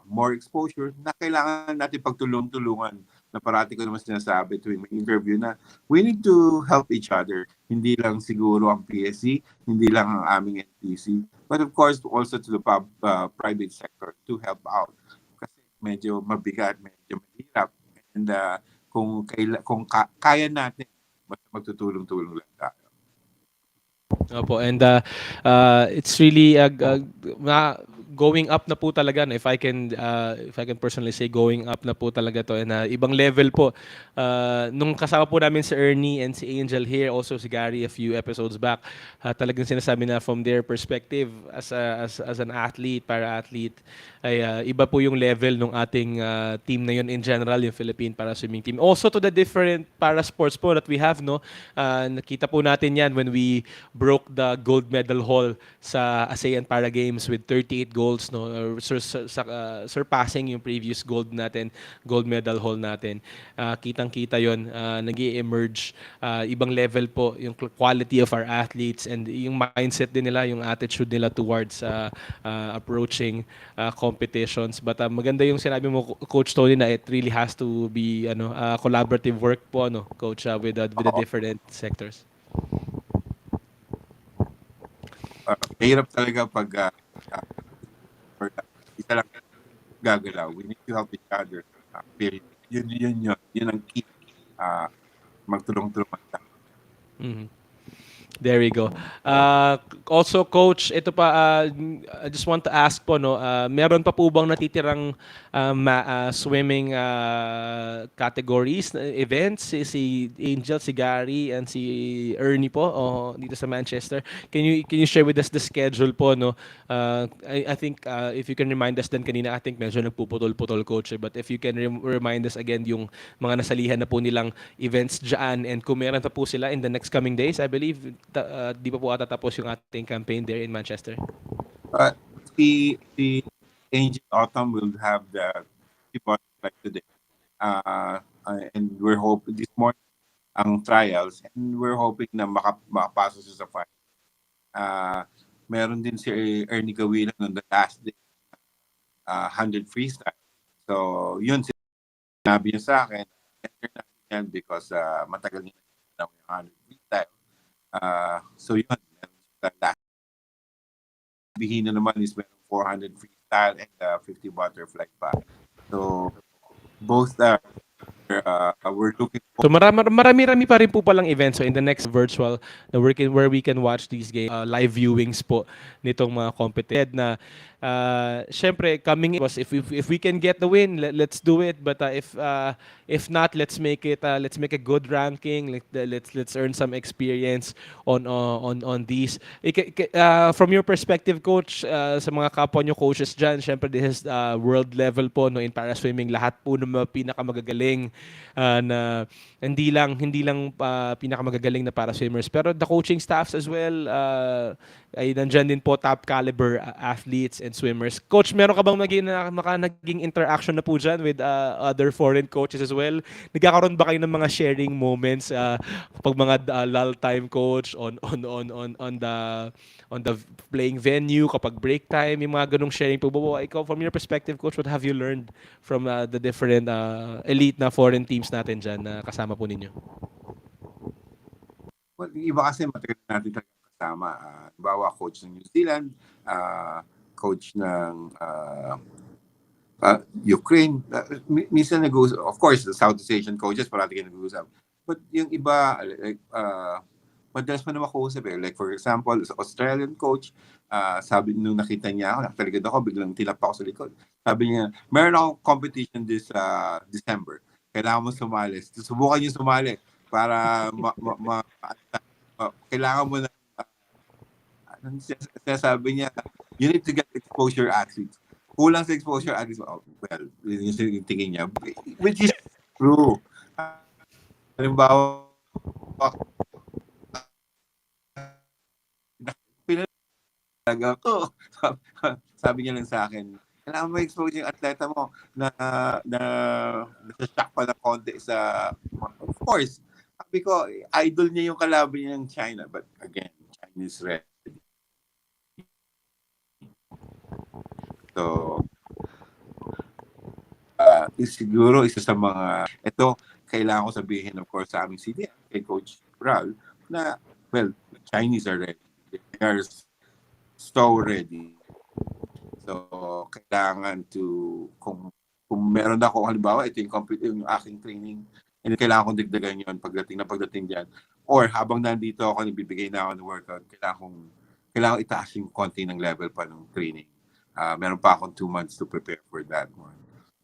more exposure na kailangan natin pagtulong-tulungan na parati ko naman sinasabi tuwing may interview na we need to help each other. Hindi lang siguro ang PSC, hindi lang ang aming NTC, but of course also to the private sector to help out. Kasi medyo mabigat, medyo mahirap. And kaya natin, basta magtutulong-tulong lang tayo.
Opo, and it's really going up na po talaga, no? If I can personally say, going up na po talaga to, and ibang level po. Nung kasama po namin si Ernie and si Angel here, also si Gary a few episodes back, talagang sinasabi na from their perspective as an athlete, para-athlete, ay iba po yung level ng ating team na yun in general, yung Philippine para swimming team. Also to the different para sports po that we have, no? Nakita po natin yan when we broke the gold medal haul sa ASEAN Para Games with 38 goals, no, surpassing yung previous gold medal haul natin. Kitang-kita yon, nag-emerge ibang level po yung quality of our athletes and yung mindset din nila, yung attitude nila towards approaching competitions. But maganda yung sinabi mo, Coach Tony, na it really has to be collaborative work po, Coach, with the different sectors.
Mahirap talaga pag isa lang gagalaw. We need to help each other. Period. Yun ang key. Magtulong-tulungan lang.
Mm-hmm. There we go. Also, Coach, ito pa, I just want to ask po, no, meron pa po bang natitirang swimming categories, events, si Angel, si Gary, and si Ernie po, dito sa Manchester? Can you share with us the schedule po, no? I think if you can remind us din kanina, I think medyo nagpuputol-putol, Coach, but if you can remind us again yung mga nasalihan na po nilang events dyan, and kung meron pa po sila in the next coming days, I believe, di pa po ata tapos yung ating campaign there in Manchester?
The Angel Autumn will have the butterfly today. And we're hoping this morning ang trials, and we're hoping na makapasok siya sa final. Meron din si Ernie Gawilan on the last day, 100 freestyle. So, yun, sinabi niya sa akin, yan because matagal niya na yung 100 freestyle. So, yun, last bihino naman is meron 400 freestyle and 50 butterfly pa. So, both we're looking for.
So marami-rami pa rin po palang events. So in the next virtual where we can watch these games, live viewings po nitong mga competition na syempre coming in was if we can get the win, let's do it, but if not, let's make a good ranking. Let's earn some experience on these. From your perspective, Coach, sa mga kapwa nyo coaches dyan, syempre this is world level po, no, in para swimming, lahat po ng mga pinakamagagaling na hindi lang pinakamagagaling na para swimmers, pero the coaching staffs as well ay nandyan din po, top caliber athletes and swimmers. Coach, meron ka bang naging interaction na po dyan with other foreign coaches as well? Nagkakaroon ba kayo ng mga sharing moments pag mga lull time, Coach, on the playing venue, kapag break time, yung mga ganung sharing po? Ikaw, from your perspective, Coach, what have you learned from the different elite na foreign teams natin dyan na kasama po ninyo?
Well, iba kasi matagal natin talaga kasama. Bawa coach ng New Zealand, coach ng Ukraine. Minsan nag-uusap. Of course, the Southeast Asian coaches, parati kayo nag-uusap. But yung iba, like, madalas pa na makausap eh. Like for example, Australian coach, sabi nung nakita niya ako, nakaligad ako, biglang tilap ako sa likod. Sabi niya, meron akong competition this December. Kailangan mo sumali. Subukan niyo sumali para kailangan mo na sabi niya, you need to get exposure athletes. Kulang sa exposure athletes. Oh, well, yun yung tingin niya. Which is true. Halimbawa, talaga ko. Sabi niya lang sa akin, kailangan mo expose yung atleta mo na nasa-shock pa ng konti sa, of course, Sabi ko, idol niya yung kalaban niya ng China. But again, China is ready. So, siguro isa sa mga, ito, kailangan ko sabihin, of course, sa aming CDM, kay Coach Ral, na, well, the Chinese are ready. They are so ready. So, kailangan kung meron ako, halimbawa, ito yung aking training, and kailangan kong dagdagan yun pagdating dyan. Or habang nandito ako, nagbibigay na ako ng workout, kailangan itaas yung konti ng level pa ng training. Meron pa akong 2 months to prepare for that one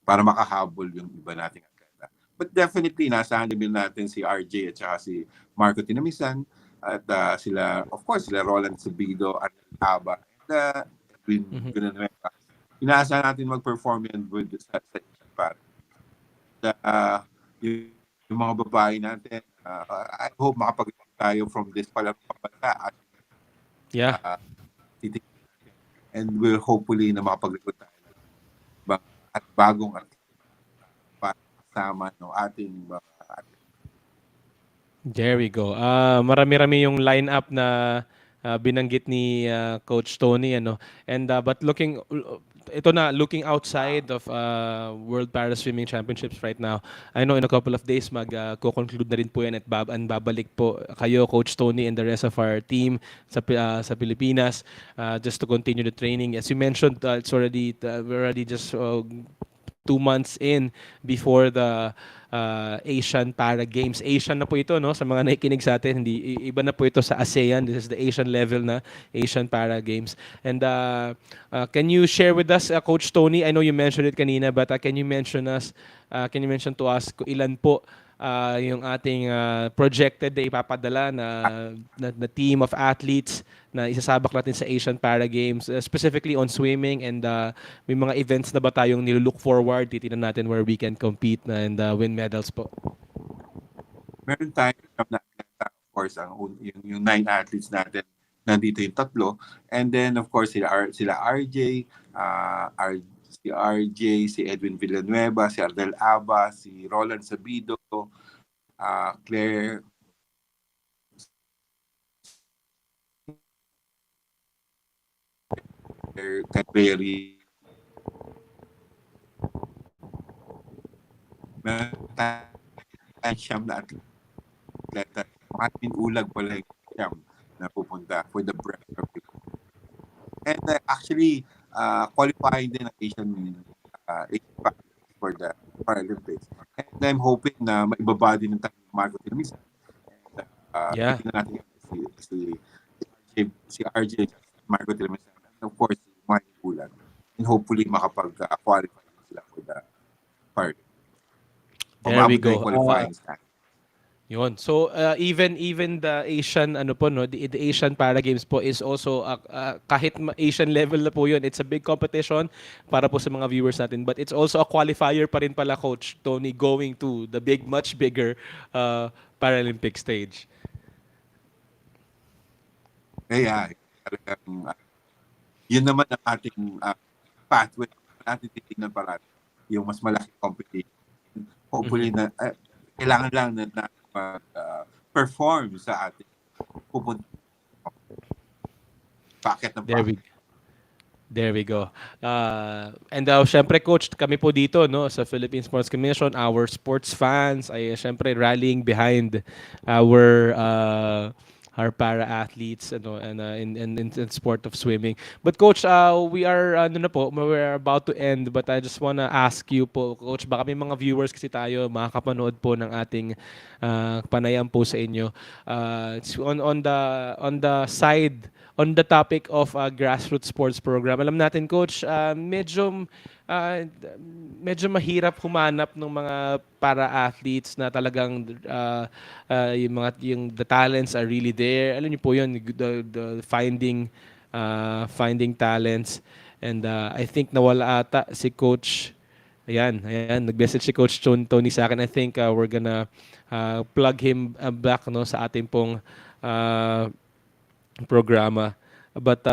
para makahabol yung iba nating atleta. But definitely, nasa handle natin si RJ at saka si Marco Tinamisan at sila, of course, sila Roland Sabido, Arnel Aba, and Edwin
Mhm.
Villanueva. Inaasahan natin mag-perform yan sa Asian Para. Yung mga babae natin, I hope makapag-recruit tayo from this pala pabansa at
Yeah.
titignan natin. And we'll hopefully na makapag-recruit tayo at bagong para kasama no ating mga
There we go. Marami-rami yung lineup na binanggit ni Coach Tony ano. And but looking outside of World Para Swimming Championships right now. I know in a couple of days ko-conclude na rin po yan at babalik po kayo Coach Tony and the rest of our team sa Pilipinas just to continue the training. As you mentioned, we're already just 2 months in before the Asian Para Games. Asian na po ito, no? Sa mga nakikinig sa atin, hindi iba na po ito sa ASEAN. This is the Asian level na Asian Para Games. And can you share with us, Coach Tony? I know you mentioned it kanina, but can you mention to us kung ilan po yung ating projected na ipapadala na team of athletes na isasabak natin sa Asian Para Games, specifically on swimming and may mga events na ba tayong nilook forward, titignan natin where we can compete and win medals po.
meron tayong na atleta, of course, yung 9 athletes natin, nandito yung tatlo. And then, of course, sila RJ, si RJ, si Edwin Villanueva, si Ardel Aba, si Roland Sabido, Claire, Cadbury. Meron tayong siyam na atleta. Maraming ulag pala yung siyam na pupunta for the breast. And actually, qualifying din ang Asian for the Paralympics. And I'm hoping na maibaba din ng tayo Marco Tirmisa. And
Yeah.
titignan natin si RJ, Marco Tirmisa. And of course, si Mike Bulan. And hopefully makapag-qualify sila for the Paralympics.
There we
Umabot na yung
go.
qualifying stand.
Yun. So even the Asian ano po no, the Asian Para Games po is also kahit Asian level na po 'yun. It's a big competition para po sa mga viewers natin, but it's also a qualifier pa rin pala Coach Tony going to the much bigger Paralympic stage.
Kaya, talagang, yun naman ang ating pathway natin titignan parati. Yung mas malaking competition. Hopefully na kailangan lang na perform sa ating pupunta packet ng packet.
There we go. And syempre coach, kami po dito no sa Philippine Sports Commission, our sports fans ay syempre rallying behind our para athletes ano and in sport of swimming. But coach, we are we're about to end, but I just wanna ask you po coach, baka may mga viewers kasi tayo makakapanood po ng ating panayam po sa inyo. On the side on the topic of grassroots sports program. Alam natin coach, uh, medyo mahirap humanap ng mga para athletes na talagang yung the talents are really there. Alam niyo po 'yun, the finding talents and I think nawala ata si coach. Ayan, nag-message si Coach Tony sa akin. I think we're gonna plug him back no sa ating pong programa. But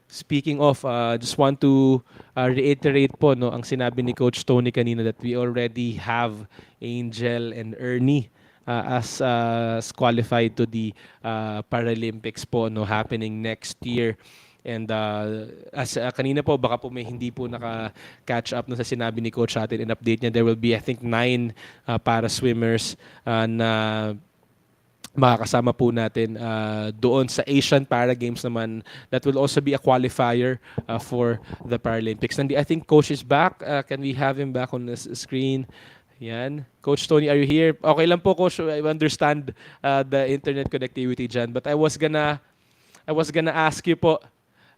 speaking of, just want to reiterate po no ang sinabi ni Coach Tony kanina that we already have Angel and Ernie as qualified to the Paralympics po no happening next year. And as kanina po baka po may hindi po naka-catch up no sa sinabi ni coach atin in update niya, there will be I think 9 para swimmers na makakasama po natin doon sa Asian Para Games naman. That will also be a qualifier for the Paralympics. I think coach is back. Can we have him back on the screen? Yan. Coach Tony, are you here? Okay lang po, Coach. I understand the internet connectivity dyan. But I was gonna ask you po,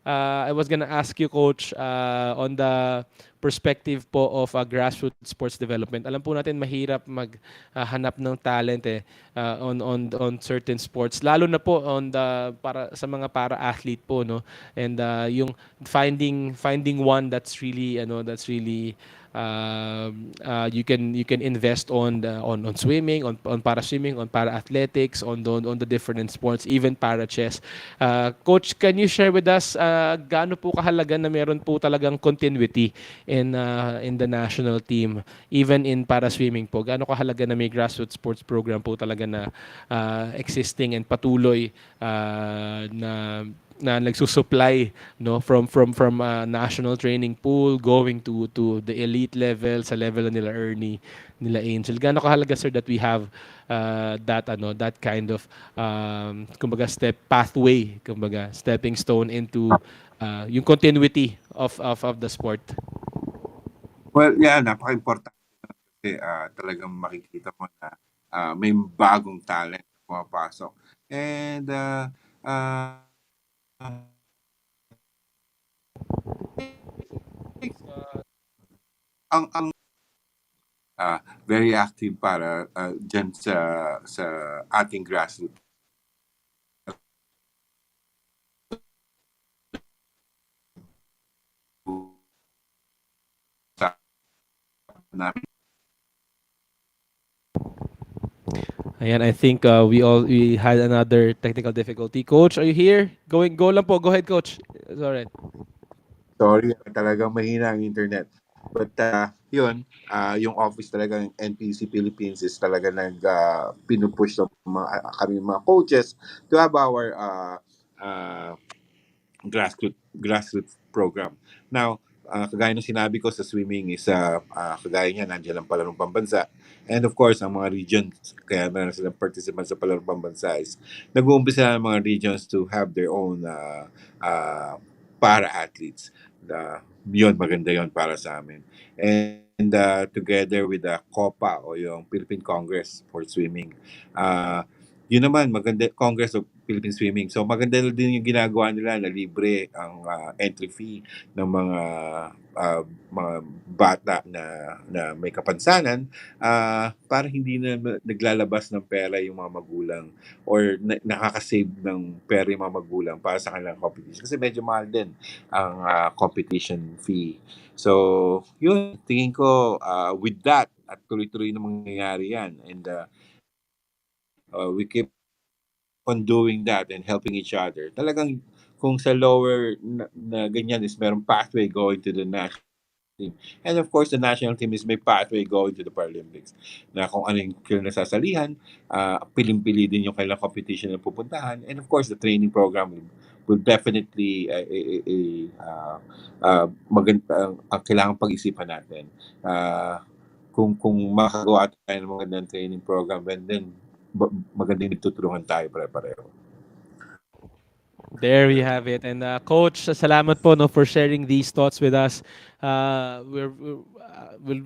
I was gonna ask you, Coach, on the perspective po of grassroots sports development. Alam po natin mahirap maghanap ng talent on certain sports, lalo na po on the para sa mga para athlete po no. And yung finding one that's really you can invest on swimming, on para swimming, on para athletics, on the different sports, even para chess. Coach, can you share with us gaano po kahalaga na meron po talagang continuity in the national team, even in para swimming po? Gaano kahalaga na may grassroots sports program po talaga na existing and patuloy na nagsusupply no from national training pool going to the elite level sa level na nila Ernie, nila Angel. Gaano kahalaga sir that we have that kind of kumbaga stepping stone into yung continuity of the sport.
Well, yeah, napaka-importante kasi talagang makikita mo na may bagong talent na pumapasok. And uh, ang very active para dyan sa ating grassroots namin.
Ayan, I think we had another technical difficulty. Coach, are you here? Go lang po. Go ahead, coach. It's all right.
Sorry, talagang mahina ang internet. But yun, yung office talaga ng NPC Philippines is talaga pinupush ng kami mga coaches to have our uh, grassroots program. Now, kagaya ng sinabi ko sa swimming is kagaya niya, nandiyan ang palarong pambansa. And of course, ang mga regions, kaya meron silang participants sa palarong pambansa is nag-uumpisa ang mga regions to have their own para-athletes. Yun, maganda yun para sa amin. And together with the COPA o yung Philippine Congress for Swimming, yun naman, maganda, Congress of Philippine Swimming. So maganda din yung ginagawa nila na libre ang entry fee ng mga bata na may kapansanan para hindi na naglalabas ng pera yung mga magulang or nakakasave ng pera yung mga magulang para sa kanilang competition. Kasi medyo mahal din ang competition fee. So, yun, tingin ko with that at tuloy-tuloy na mangyayari yan. And we keep on doing that and helping each other. Talagang kung sa lower na ganyan is merong pathway going to the national team. And of course, the national team is may pathway going to the Paralympics. Na kung ano yung kailang nasasalihan, piling-pili din yung kailang competition na pupuntahan. And of course, the training program will definitely maganda ang kailangan pag-isipan natin. Kung makagawa tayo ng magandang training program, and then magandang nagtutulungan tayo pare-pareho.
There we have it. And coach, salamat po no for sharing these thoughts with us. We'll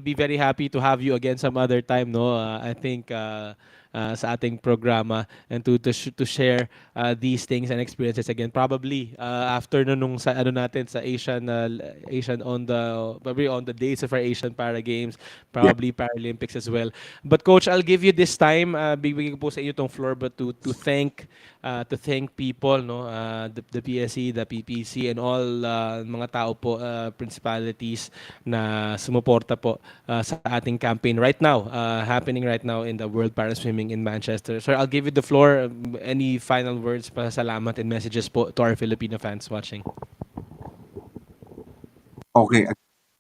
be very happy to have you again some other time no. I think sa ating programa and to share these things and experiences again probably after nung sa ano natin sa Asian on the probably on the days of our Asian Para Games,
Yeah.
probably Paralympics as well. But coach, I'll give you this time bibigyan ko po sa inyo tong floor but to thank people no the PSC, the PPC and all mga tao po principalities na sumuporta po sa ating campaign right now happening right now in the World Para Swimming in Manchester. Sir, I'll give you the floor. Any final words pa salamat and messages po to our Filipino fans watching?
Okay.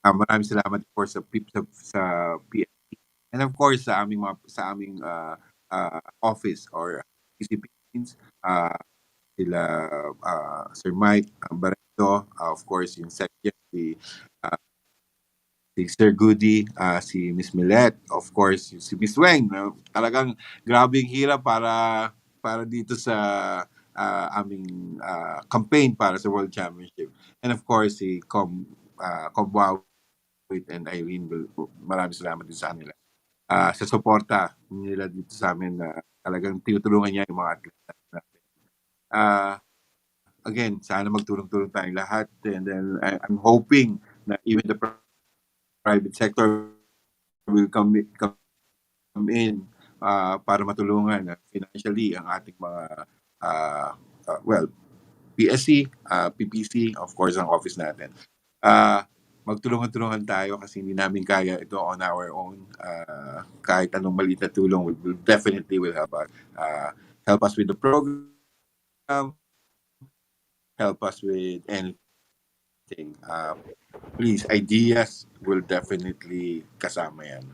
Maraming salamat po sa PSC. And of course sa aming office or PCP uh, sila Sir Mike Barreto, of course yung second uh, si Sir Goody, si Miss Millet, of course si Miss Weng. No? Talagang grabing hirap para dito sa aming campaign para sa World Championship. And of course si Com Wawit and Irene, maraming salamat din sa kanila. Sa suporta nila dito sa amin na talagang tinutulungan niya yung mga atleta natin. Again, sana magtulong-tulong tayong lahat, and then I'm hoping na even the private sector will come in para matulungan financially ang ating mga well, PSC, PPC, of course ang office natin. Magtulungan-tulungan tayo kasi hindi namin kaya ito on our own. Kahit anong maliit na tulong will definitely will help us with the program, help us with anything. Please, ideas will definitely kasama yan.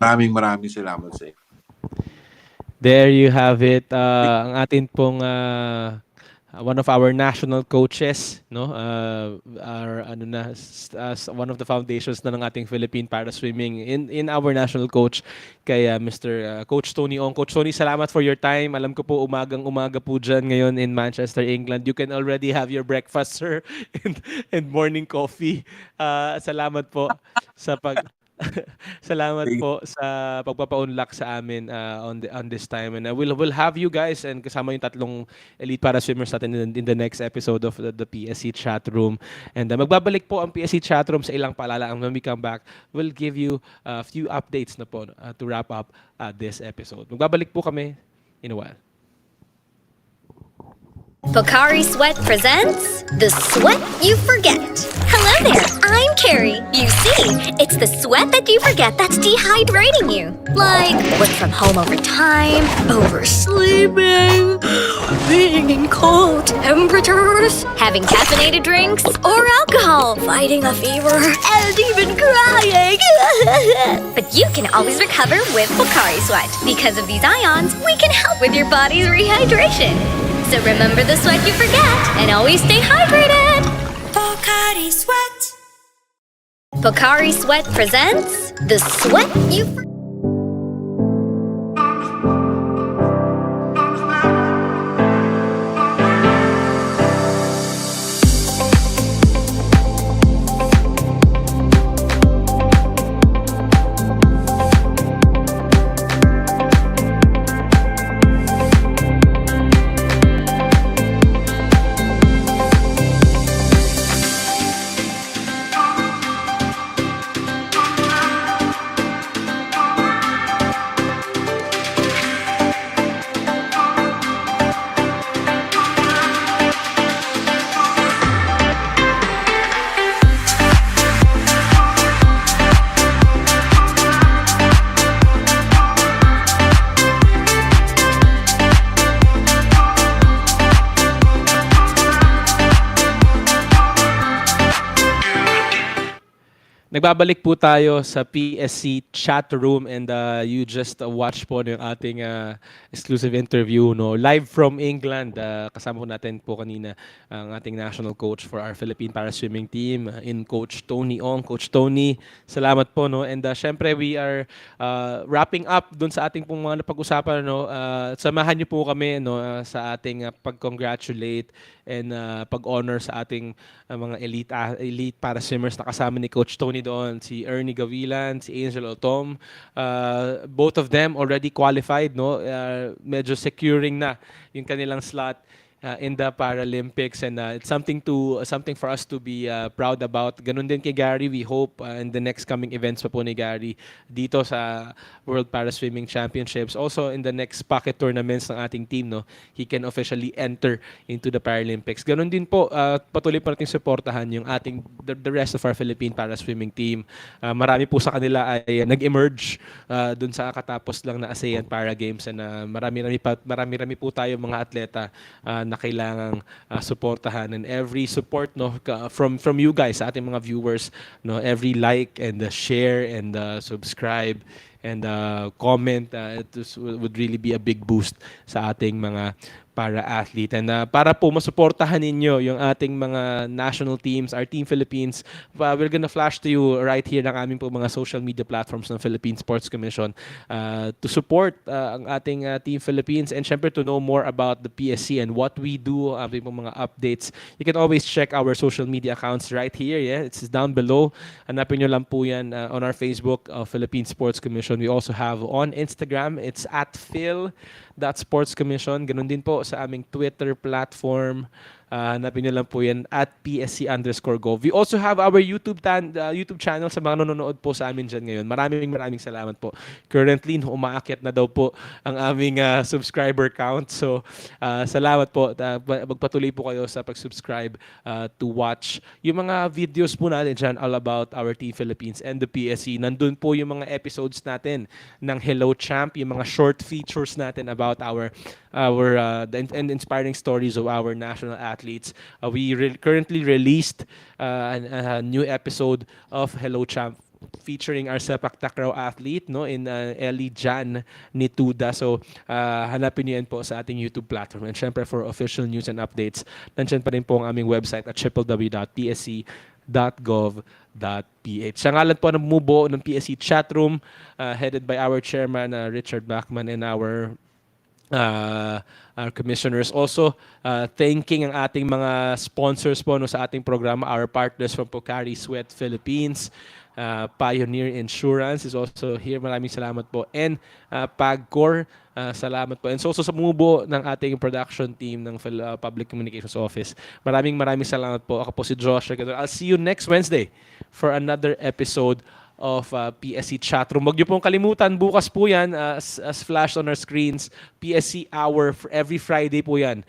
Maraming salamat sa inyo.
There you have it. Ang atin pong one of our national coaches, no? Our ano na as one of the foundations na ng ating Philippine para swimming in our national coach kay Mr. Coach Tony Ong. Coach Tony, salamat for your time. Alam ko po umaga po dyan ngayon in Manchester, England. You can already have your breakfast, sir, and morning coffee. Salamat po sa salamat po sa pagpapaunlak sa amin on this time, and we'll have you guys and kasama yung tatlong elite para swimmers natin in the next episode of the PSC Chatroom, and magbabalik po ang PSC Chatroom sa ilang paalala. When we come back, we'll give you a few updates na po to wrap up this episode. Magbabalik po kami in a while.
Pocari Sweat presents The Sweat You Forget. Hello there, I'm Carrie. You see, it's the sweat that you forget that's dehydrating you. Like work from home overtime, oversleeping, being in cold temperatures, having caffeinated drinks, or alcohol, fighting a fever, and even crying. But you can always recover with Pocari Sweat. Because of these ions, we can help with your body's rehydration. So remember the sweat you forget and always stay hydrated. Pocari Sweat. Pocari Sweat presents The Sweat You Forget.
Nagbabalik po tayo sa PSC Chatroom, and you just watch po yung ating exclusive interview, no, live from England. Kasama po natin po kanina ang ating national coach for our Philippine para swimming team in Coach Tony Ong. Coach Tony, salamat po, no, and syempre we are wrapping up dun sa ating pong mga napag-usapan, no. Samahan niyo po kami, no, sa ating pag-congratulate and pag-honor sa ating mga elite para swimmers na kasama ni Coach Tony doon, si Ernie Gavilan, si Angel Otom. Both of them already qualified, no? Medyo securing na yung kanilang slot in the Paralympics, and it's something for us to be proud about. Ganun din kay Gary. We hope in the next coming events pa po ni Gary dito sa World Para Swimming Championships, also in the next pocket tournaments ng ating team, no, he can officially enter into the Paralympics. Ganun din po, patuloy pa natin suportahan yung ating the rest of our Philippine Para Swimming team. Marami po sa kanila ay nag-emerge dun sa katapos lang na ASEAN Para Games, and marami po tayo mga atleta na kailangang suportahan, and every support from you guys, sa ating mga viewers, every like and share and subscribe and comment, would really be a big boost sa ating mga para athlete. And para po masuportahan ninyo yung ating mga national teams, our Team Philippines, we're gonna flash to you right here ng aming po mga social media platforms ng Philippine Sports Commission to support ang ating Team Philippines, and syempre to know more about the PSC and what we do, aming po mga updates. You can always check our social media accounts right here. Yeah, it's down below. Hanapin nyo lang po yan on our Facebook, Philippine Sports Commission. We also have on Instagram, it's at Phil.Sports Commission. Ganun din po sa aming Twitter platform. Hanapin nyo lang po yan at PSC_Gov. We also have our YouTube channel sa mga nanonood po sa amin dyan ngayon. Maraming salamat po. Currently, umaakyat na daw po ang aming subscriber count. So, salamat po. Magpatuloy po kayo sa pag-subscribe to watch yung mga videos po natin dyan all about our Team Philippines and the PSC. Nandun po yung mga episodes natin ng Hello Champ, yung mga short features natin about and inspiring stories of our national athletes. We currently released a new episode of Hello Champ featuring our sepak takraw athlete in Ellie Jan Nituda. So hanapin niyo yan po sa ating YouTube platform. And syempre for official news and updates, nandiyan pa rin po ang aming website at www.psc.gov.ph. Sa ngalan po ng bumubuo ng Psc Chatroom, headed by our chairman Richard Bachman, and our commissioners. Also, thanking ang ating mga sponsors po sa ating programa, our partners from Pocari Sweat Philippines, Pioneer Insurance is also here. Maraming salamat po. And Pagcor, salamat po. And so sa bumubuo ng ating production team ng Public Communications Office. Maraming salamat po. Ako po si Josh. I'll see you next Wednesday for another episode of PSC Chatroom. Huwag niyo pong kalimutan, bukas po yan, as flashed on our screens, PSC Hour, every Friday po yan,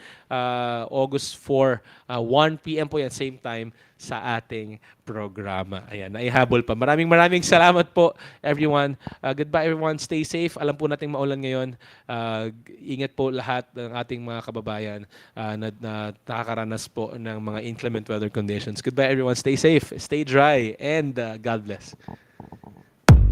August 4, 1 p.m. po yan, same time sa ating programa. Ayan, naihabol pa. Maraming salamat po, everyone. Goodbye, everyone. Stay safe. Alam po nating maulan ngayon. Ingat po lahat ng ating mga kababayan na nakakaranas po ng mga inclement weather conditions. Goodbye, everyone. Stay safe, stay dry, and God bless.